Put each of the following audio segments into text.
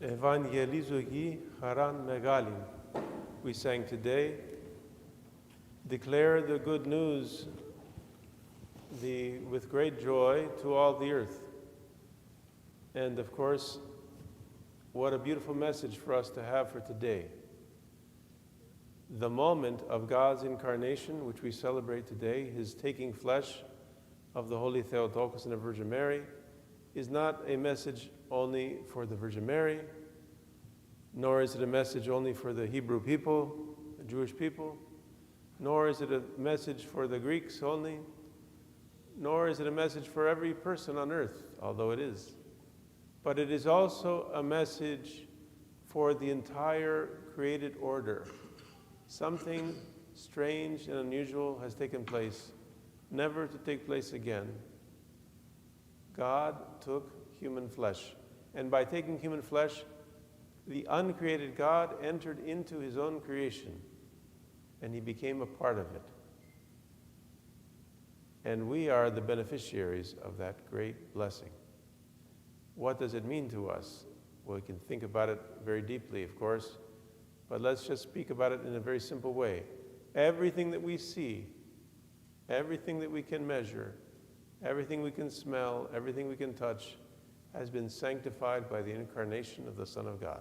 Evangelizogi haran megalim. We sang today, declare the good news with great joy to all the earth. And of course, what a beautiful message for us to have for today. The moment of God's incarnation, which we celebrate today, his taking flesh of the Holy Theotokos and the Virgin Mary, is not a message only for the Virgin Mary, nor is it a message only for the Hebrew people, the Jewish people, nor is it a message for the Greeks only, nor is it a message for every person on earth, although it is. But it is also a message for the entire created order. Something strange and unusual has taken place, never to take place again. God took human flesh, and by taking human flesh, the uncreated God entered into his own creation, and he became a part of it. And we are the beneficiaries of that great blessing. What does it mean to us? Well, we can think about it very deeply, of course, but let's just speak about it in a very simple way. Everything that we see, everything that we can measure, everything we can smell, everything we can touch, has been sanctified by the incarnation of the Son of God.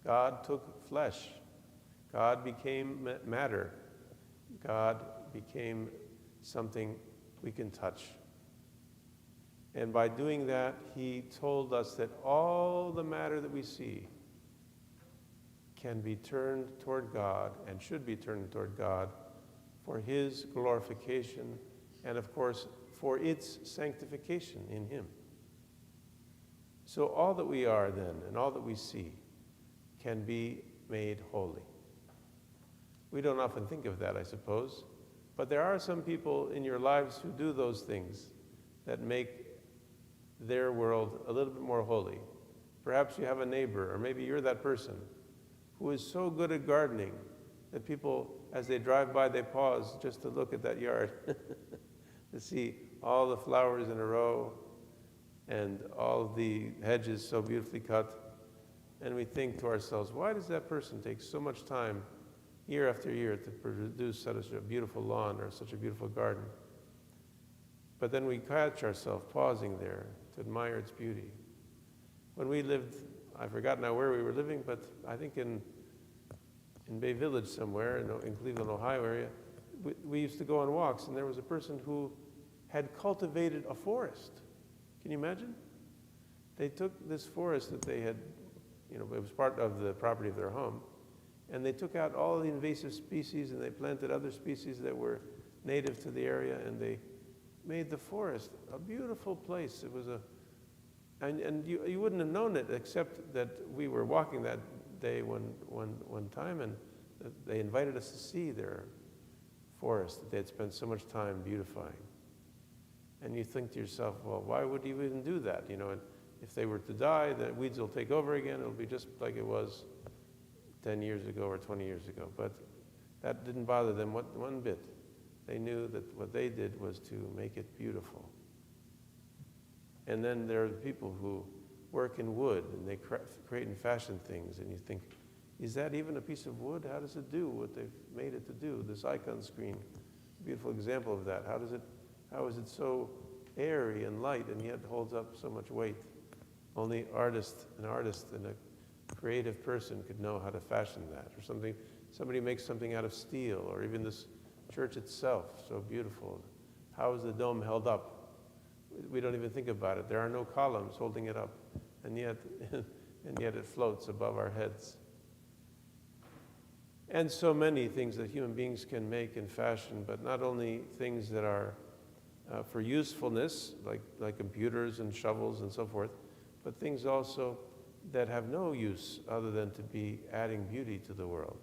God took flesh. God became matter. God became something we can touch. And by doing that, he told us that all the matter that we see can be turned toward God and should be turned toward God for his glorification and, of course, for its sanctification in him. So all that we are then and all that we see can be made holy. We don't often think of that, I suppose, but there are some people in your lives who do those things that make their world a little bit more holy. Perhaps you have a neighbor, or maybe you're that person who is so good at gardening that people, as they drive by, they pause just to look at that yard to see all the flowers in a row and all the hedges so beautifully cut. And we think to ourselves, why does that person take so much time year after year to produce such a beautiful lawn or such a beautiful garden? But then we catch ourselves pausing there to admire its beauty. When we lived, I forgot now where we were living, but I think in Bay Village somewhere, in Cleveland, Ohio area, we used to go on walks, and there was a person who had cultivated a forest. Can you imagine? They took this forest that they had, it was part of the property of their home, and they took out all the invasive species and they planted other species that were native to the area, and they made the forest a beautiful place. It was and you wouldn't have known it except that we were walking that day one time, and they invited us to see their forest that they had spent so much time beautifying. And you think to yourself, well, why would you even do that? And if they were to die, the weeds will take over again. It'll be just like it was 10 years ago or 20 years ago. But that didn't bother them one bit. They knew that what they did was to make it beautiful. And then there are people who work in wood, and they create and fashion things, and you think, is that even a piece of wood? How does it do what they've made it to do? This icon screen, beautiful example of that. How is it so airy and light and yet holds up so much weight? Only an artist and a creative person could know how to fashion that. Or somebody makes something out of steel, or even this church itself, so beautiful. How is the dome held up? We don't even think about it. There are no columns holding it up, and yet it floats above our heads. And so many things that human beings can make and fashion, but not only things that are for usefulness, like computers and shovels and so forth, but things also that have no use other than to be adding beauty to the world.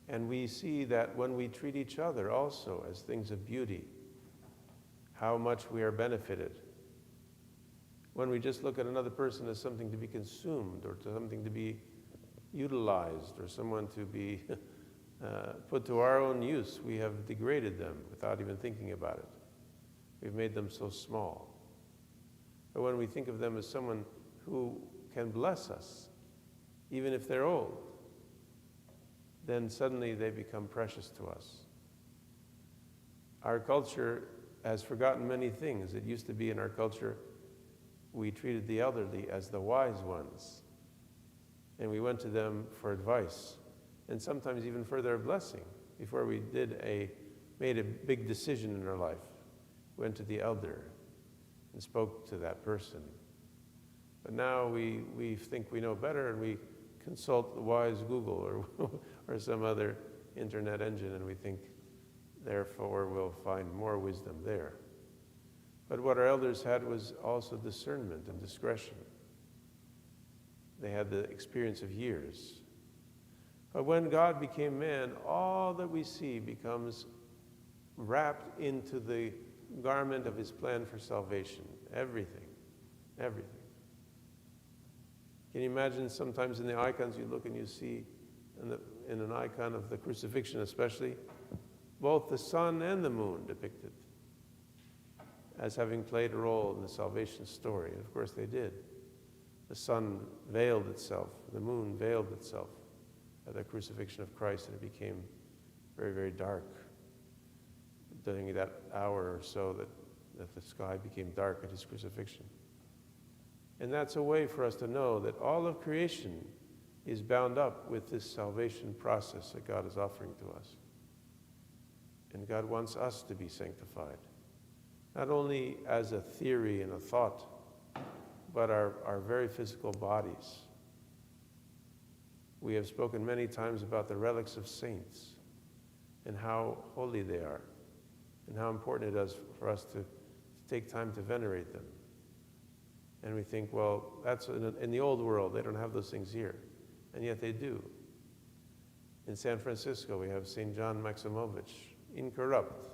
And we see that when we treat each other also as things of beauty, how much we are benefited. When we just look at another person as something to be consumed or to something to be utilized or someone to be put to our own use, we have degraded them without even thinking about it. We've made them so small. But when we think of them as someone who can bless us, even if they're old, then suddenly they become precious to us. Our culture has forgotten many things. It used to be in our culture, we treated the elderly as the wise ones, and we went to them for advice, and sometimes even for their blessing. Before we made a big decision in our life, we went to the elder and spoke to that person. But now we think we know better, and we consult the wise Google or some other internet engine, and we think, therefore, we'll find more wisdom there. But what our elders had was also discernment and discretion. They had the experience of years. But when God became man, all that we see becomes wrapped into the garment of his plan for salvation. Everything. Everything. Can you imagine sometimes in the icons you look and you see, in an icon of the crucifixion especially, both the sun and the moon depicted as having played a role in the salvation story. And of course they did. The sun veiled itself, the moon veiled itself at the crucifixion of Christ, and it became very, very dark during that hour or so that the sky became dark at his crucifixion. And that's a way for us to know that all of creation is bound up with this salvation process that God is offering to us. And God wants us to be sanctified, not only as a theory and a thought, but our very physical bodies. We have spoken many times about the relics of saints and how holy they are and how important it is for us to take time to venerate them. And we think, well, that's in the old world, they don't have those things here. And yet they do. In San Francisco, we have St. John Maximovich, incorrupt.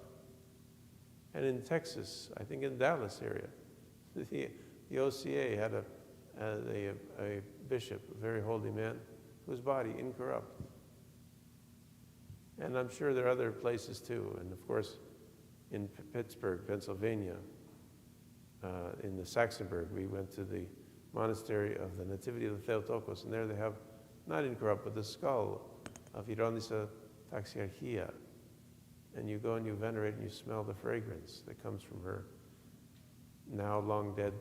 And in Texas, I think in Dallas area, the OCA had a bishop, a very holy man, whose body incorrupt. And I'm sure there are other places too. And of course, in Pittsburgh, Pennsylvania, in the Saxonburg, we went to the monastery of the Nativity of the Theotokos, and there they have, not incorrupt, but the skull of Ironisa Taxiarchia. And you go and you venerate and you smell the fragrance that comes from her now long dead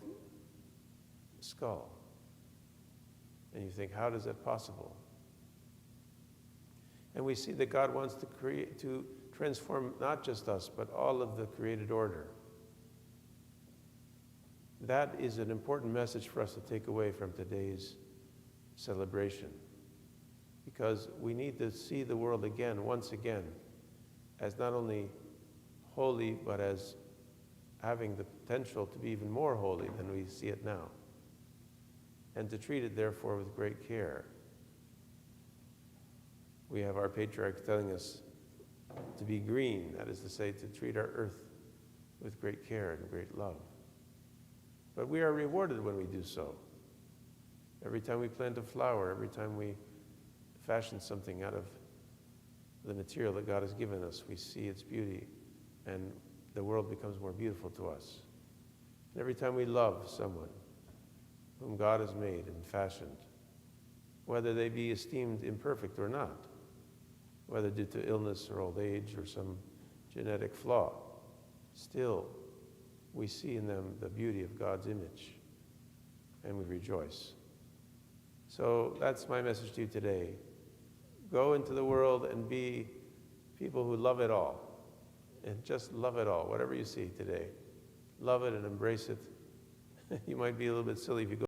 skull. And you think, how is that possible? And we see that God wants to transform not just us, but all of the created order. That is an important message for us to take away from today's celebration, because we need to see the world again, once again, as not only holy, but as having the potential to be even more holy than we see it now, and to treat it, therefore, with great care. We have our patriarchs telling us to be green, that is to say, to treat our earth with great care and great love. But we are rewarded when we do so. Every time we plant a flower, every time we fashion something out of the material that God has given us, we see its beauty, and the world becomes more beautiful to us. And every time we love someone whom God has made and fashioned, whether they be esteemed imperfect or not, whether due to illness or old age or some genetic flaw, still we see in them the beauty of God's image, and we rejoice. So that's my message to you today. Go into the world and be people who love it all, and just love it all, whatever you see today. Love it and embrace it. You might be a little bit silly if you go